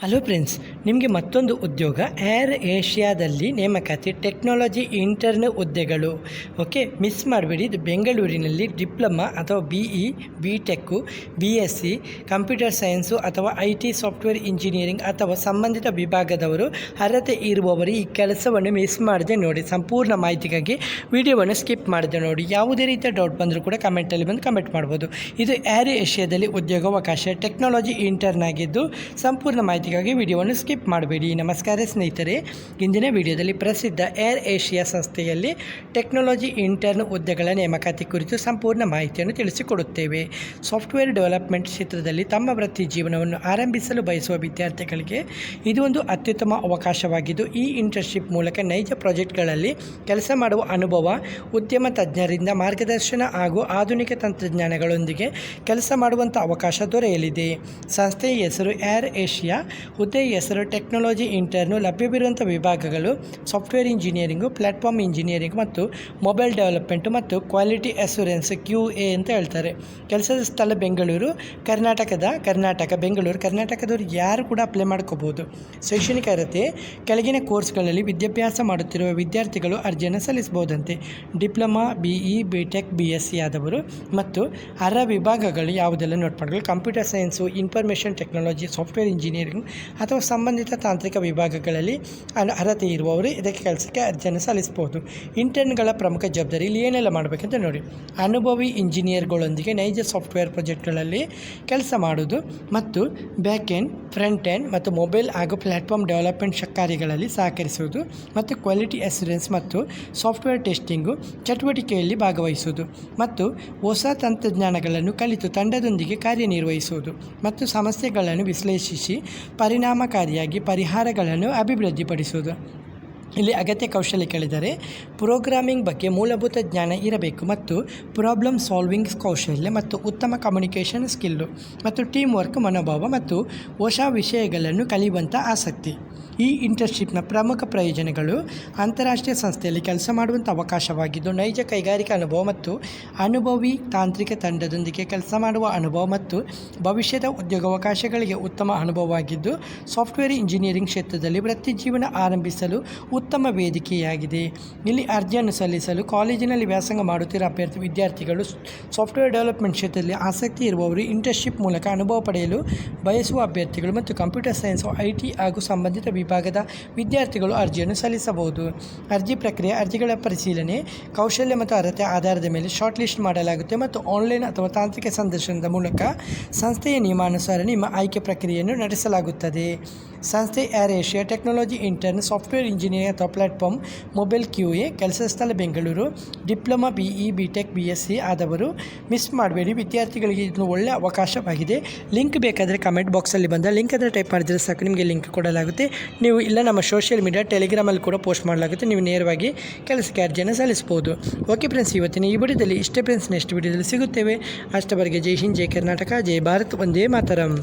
Hello friends, ನಿಮಗೆ ಮತ್ತೊಂದು ಉದ್ಯೋಗ ಏರ್ ಏಷ್ಯಾದಲ್ಲಿ ನೇಮಕಾತಿ ಟೆಕ್ನಾಲಜಿ ಇಂಟರ್ನ್ ಹುದ್ದೆಗಳು. ಓಕೆ, ಮಿಸ್ ಮಾಡಬೇಡಿ. ಇದು ಬೆಂಗಳೂರಿನಲ್ಲಿ ಡಿಪ್ಲೊಮಾ ಅಥವಾ B tech, BSc computer science ಅಥವಾ IT ಸಾಫ್ಟ್ವೇರ್ ಇಂಜಿನಿಯರಿಂಗ್ ಅಥವಾ ಸಂಬಂಧಿತ ವಿಭಾಗದವರು ಅರ್ಹತೆ ಇರುವವರು ಈ ಕೆಲಸವನ್ನು ಮಿಸ್ ಮಾಡದೆ ನೋಡಿ. ಸಂಪೂರ್ಣ ಮಾಹಿತಿಗಾಗಿ ವಿಡಿಯೋವನ್ನು ಸ್ಕಿಪ್ ಮಾಡದೆ ನೋಡಿ. ಯಾವುದೇ ರೀತಿಯ ಡೌಟ್ ಬಂದರೂ ಕೂಡ ಕಮೆಂಟಲ್ಲಿ ಬಂದು ಕಮೆಂಟ್ ಮಾಡ್ಬೋದು. ಇದು ಏರ್ ಏಷ್ಯಾದಲ್ಲಿ ಉದ್ಯೋಗಾವಕಾಶ ಟೆಕ್ನಾಲಜಿ ಇಂಟರ್ನ್ ಆಗಿದ್ದು ಸಂಪೂರ್ಣ ಮಾಹಿತಿಗಾಗಿ ವಿಡಿಯೋವನ್ನು ಸ್ಕಿಪ್ ಮಾಡಬೇಡಿ. ನಮಸ್ಕಾರ ಸ್ನೇಹಿತರೆ, ಇಂದಿನ ವಿಡಿಯೋದಲ್ಲಿ ಪ್ರಸಿದ್ಧ ಏರ್ ಏಷ್ಯಾ ಸಂಸ್ಥೆಯಲ್ಲಿ ಟೆಕ್ನಾಲಜಿ ಇಂಟರ್ನ್ ಹುದ್ದೆಗಳ ನೇಮಕಾತಿ ಕುರಿತು ಸಂಪೂರ್ಣ ಮಾಹಿತಿಯನ್ನು ತಿಳಿಸಿಕೊಡುತ್ತೇವೆ. ಸಾಫ್ಟ್ವೇರ್ ಡೆವಲಪ್ಮೆಂಟ್ ಕ್ಷೇತ್ರದಲ್ಲಿ ತಮ್ಮ ವೃತ್ತಿ ಜೀವನವನ್ನು ಆರಂಭಿಸಲು ಬಯಸುವ ವಿದ್ಯಾರ್ಥಿಗಳಿಗೆ ಇದು ಒಂದು ಅತ್ಯುತ್ತಮ ಅವಕಾಶವಾಗಿದ್ದು, ಈ ಇಂಟರ್ನ್ಶಿಪ್ ಮೂಲಕ ನೈಜ ಪ್ರಾಜೆಕ್ಟ್ಗಳಲ್ಲಿ ಕೆಲಸ ಮಾಡುವ ಅನುಭವ, ಉದ್ಯಮ ತಜ್ಞರಿಂದ ಮಾರ್ಗದರ್ಶನ ಹಾಗೂ ಆಧುನಿಕ ತಂತ್ರಜ್ಞಾನಗಳೊಂದಿಗೆ ಕೆಲಸ ಮಾಡುವಂಥ ಅವಕಾಶ ದೊರೆಯಲಿದೆ. ಸಂಸ್ಥೆಯ ಹೆಸರು ಏರ್ ಏಷ್ಯಾ, ಹುದ್ದೆಯ ಹೆಸರು ಟೆಕ್ನಾಲಜಿ ಇಂಟರ್ನು. ಲಭ್ಯವಿರುವಂಥ ವಿಭಾಗಗಳು ಸಾಫ್ಟ್ವೇರ್ ಇಂಜಿನಿಯರಿಂಗು, ಪ್ಲಾಟ್ಫಾರ್ಮ್ ಇಂಜಿನಿಯರಿಂಗ್ ಮತ್ತು ಮೊಬೈಲ್ ಡೆವಲಪ್ಮೆಂಟು ಮತ್ತು ಕ್ವಾಲಿಟಿ ಅಶ್ಯೂರೆನ್ಸ್ QA ಅಂತ ಹೇಳ್ತಾರೆ. ಕೆಲಸದ ಸ್ಥಳ ಬೆಂಗಳೂರು, ಬೆಂಗಳೂರು ಕರ್ನಾಟಕದವರು ಯಾರು ಕೂಡ ಅಪ್ಲೈ ಮಾಡ್ಕೋಬೋದು. ಶೈಕ್ಷಣಿಕ ಅರ್ಹತೆ: ಕೆಳಗಿನ ಕೋರ್ಸ್ಗಳಲ್ಲಿ ವಿದ್ಯಾಭ್ಯಾಸ ಮಾಡುತ್ತಿರುವ ವಿದ್ಯಾರ್ಥಿಗಳು ಅರ್ಜಿಯನ್ನು ಸಲ್ಲಿಸಬಹುದಂತೆ. ಡಿಪ್ಲೊಮಾ, BE, BTech, BSc ಆದವರು ಮತ್ತು ಅರ್ಹ ವಿಭಾಗಗಳು ಯಾವುದೆಲ್ಲ ನೋಟ್ ಮಾಡಬೇಕು. Computer science, information technology, software engineering ಅಥವಾ ಸಂಬಂಧಿತ ತಾಂತ್ರಿಕ ವಿಭಾಗಗಳಲ್ಲಿ ಅರ್ಹತೆ ಇರುವವರು ಇದಕ್ಕೆ ಕೆಲಸಕ್ಕೆ ಅರ್ಜಿಯನ್ನು ಸಲ್ಲಿಸಬಹುದು. ಇಂಟರ್ನ್ಗಳ ಪ್ರಮುಖ ಜವಾಬ್ದಾರಿ ಇಲ್ಲಿ ಏನೆಲ್ಲ ಮಾಡಬೇಕಂತ ನೋಡಿ. ಅನುಭವಿ ಇಂಜಿನಿಯರ್ಗಳೊಂದಿಗೆ ನೈಜ ಸಾಫ್ಟ್ವೇರ್ ಪ್ರಾಜೆಕ್ಟ್ಗಳಲ್ಲಿ ಕೆಲಸ ಮಾಡುವುದು ಮತ್ತು ಬ್ಯಾಕ್ ಎಂಡ್, ಫ್ರಂಟ್ ಎಂಡ್ ಮತ್ತು ಮೊಬೈಲ್ ಹಾಗೂ ಪ್ಲಾಟ್ಫಾರ್ಮ್ ಡೆವಲಪ್ಮೆಂಟ್ ಕಾರ್ಯಗಳಲ್ಲಿ ಸಹಕರಿಸುವುದು ಮತ್ತು ಕ್ವಾಲಿಟಿ ಅಶ್ಯೂರೆನ್ಸ್ ಮತ್ತು ಸಾಫ್ಟ್ವೇರ್ ಟೆಸ್ಟಿಂಗು ಚಟುವಟಿಕೆಯಲ್ಲಿ ಭಾಗವಹಿಸುವುದು ಮತ್ತು ಹೊಸ ತಂತ್ರಜ್ಞಾನಗಳನ್ನು ಕಲಿತು ತಂಡದೊಂದಿಗೆ ಕಾರ್ಯನಿರ್ವಹಿಸುವುದು ಮತ್ತು ಸಮಸ್ಯೆಗಳನ್ನು ವಿಶ್ಲೇಷಿಸಿ ಪರಿಣಾಮಕಾರಿಯಾಗಿ ಪರಿಹಾರಗಳನ್ನು ಅಭಿವೃದ್ಧಿಪಡಿಸುವುದು. ಇಲ್ಲಿ ಅಗತ್ಯ ಕೌಶಲ್ಯ ಕೇಳಿದರೆ ಪ್ರೋಗ್ರಾಮಿಂಗ್ ಬಗ್ಗೆ ಮೂಲಭೂತ ಜ್ಞಾನ ಇರಬೇಕು ಮತ್ತು ಪ್ರಾಬ್ಲಮ್ ಸಾಲ್ವಿಂಗ್ ಕೌಶಲ್ಯ ಮತ್ತು ಉತ್ತಮ ಕಮ್ಯುನಿಕೇಷನ್ ಸ್ಕಿಲ್ಲು ಮತ್ತು ಟೀಮ್ ವರ್ಕ್ ಮನೋಭಾವ ಮತ್ತು ಹೊಸ ವಿಷಯಗಳನ್ನು ಕಲಿಯುವಂಥ ಆಸಕ್ತಿ. ಈ ಇಂಟರ್ನ್ಶಿಪ್ನ ಪ್ರಮುಖ ಪ್ರಯೋಜನಗಳು: ಅಂತಾರಾಷ್ಟ್ರೀಯ ಸಂಸ್ಥೆಯಲ್ಲಿ ಕೆಲಸ ಮಾಡುವಂಥ ಅವಕಾಶವಾಗಿದ್ದು, ನೈಜ ಕೈಗಾರಿಕಾ ಅನುಭವ ಮತ್ತು ಅನುಭವಿ ತಾಂತ್ರಿಕ ತಂಡದೊಂದಿಗೆ ಕೆಲಸ ಮಾಡುವ ಅನುಭವ ಮತ್ತು ಭವಿಷ್ಯದ ಉದ್ಯೋಗಾವಕಾಶಗಳಿಗೆ ಉತ್ತಮ ಅನುಭವವಾಗಿದ್ದು, ಸಾಫ್ಟ್ವೇರ್ ಇಂಜಿನಿಯರಿಂಗ್ ಕ್ಷೇತ್ರದಲ್ಲಿ ವೃತ್ತಿ ಜೀವನ ಆರಂಭಿಸಲು ಉತ್ತಮ ವೇದಿಕೆಯಾಗಿದೆ. ಇಲ್ಲಿ ಅರ್ಜಿಯನ್ನು ಸಲ್ಲಿಸಲು ಕಾಲೇಜಿನಲ್ಲಿ ವ್ಯಾಸಂಗ ಮಾಡುತ್ತಿರುವ ವಿದ್ಯಾರ್ಥಿಗಳು, ಸಾಫ್ಟ್ವೇರ್ ಡೆವಲಪ್ಮೆಂಟ್ ಕ್ಷೇತ್ರದಲ್ಲಿ ಆಸಕ್ತಿ ಇರುವವರು, ಇಂಟರ್ನ್ಶಿಪ್ ಮೂಲಕ ಅನುಭವ ಪಡೆಯಲು ಬಯಸುವ ಅಭ್ಯರ್ಥಿಗಳು ಮತ್ತು ಕಂಪ್ಯೂಟರ್ ಸೈನ್ಸ್, IT ಹಾಗೂ ಸಂಬಂಧಿತ ವಿಭಾಗದ ವಿದ್ಯಾರ್ಥಿಗಳು ಅರ್ಜಿಯನ್ನು ಸಲ್ಲಿಸಬಹುದು. ಅರ್ಜಿ ಪ್ರಕ್ರಿಯೆ: ಅರ್ಜಿಗಳ ಪರಿಶೀಲನೆ, ಕೌಶಲ್ಯ ಮತ್ತು ಅರ್ಹತೆ ಆಧಾರದ ಮೇಲೆ ಶಾರ್ಟ್ ಲಿಸ್ಟ್ ಮಾಡಲಾಗುತ್ತೆ ಮತ್ತು ಆನ್ಲೈನ್ ಅಥವಾ ತಾಂತ್ರಿಕ ಸಂದರ್ಶನದ ಮೂಲಕ ಸಂಸ್ಥೆಯ ನಿಯಮಾನುಸಾರ ನಿಮ್ಮ ಆಯ್ಕೆ ಪ್ರಕ್ರಿಯೆಯನ್ನು ನಡೆಸಲಾಗುತ್ತದೆ. ಸಂಸ್ಥೆ air Asia technology intern, software engineering ಅಥವಾ ಪ್ಲಾಟ್ಫಾರ್ಮ್ ಮೊಬೈಲ್ QA. ಕೆಲಸದ ಸ್ಥಳ Bengaluru. Diploma, BE, BTech, BSc ಆದವರು ಮಿಸ್ ಮಾಡಬೇಡಿ. ವಿದ್ಯಾರ್ಥಿಗಳಿಗೆ ಇದು ಒಳ್ಳೆಯ ಅವಕಾಶವಾಗಿದೆ. ಲಿಂಕ್ ಬೇಕಾದರೆ ಕಮೆಂಟ್ ಬಾಕ್ಸಲ್ಲಿ ಬಂದ ಲಿಂಕ್ ಆದರೆ ಟೈಪ್ ಮಾಡಿದರೆ ಸಾಕು, ನಿಮಗೆ ಲಿಂಕ್ ಕೊಡಲಾಗುತ್ತೆ. ನೀವು ಇಲ್ಲ ನಮ್ಮ ಸೋಷಿಯಲ್ ಮೀಡಿಯಾ ಟೆಲಿಗ್ರಾಮಲ್ಲಿ ಕೂಡ ಪೋಸ್ಟ್ ಮಾಡಲಾಗುತ್ತೆ. ನೀವು ನೇರವಾಗಿ ಕೆಲಸಕ್ಕೆ ಅರ್ಜಿಯನ್ನು ಸಲ್ಲಿಸ್ಬೋದು. ಓಕೆ ಫ್ರೆಂಡ್ಸ್, ಇವತ್ತಿನ ಈ ವಿಡಿಯೋದಲ್ಲಿ ಇಷ್ಟೇ ಫ್ರೆಂಡ್ಸ್. ನೆಕ್ಸ್ಟ್ ವಿಡಿಯೋದಲ್ಲಿ ಸಿಗುತ್ತೇವೆ. ಅಷ್ಟವರೆಗೆ ಜೈ ಹಿಂದ್, ಜೈ ಕರ್ನಾಟಕ, ಜೈ ಭಾರತ್, ವಂದೇ ಮಾತರಂ.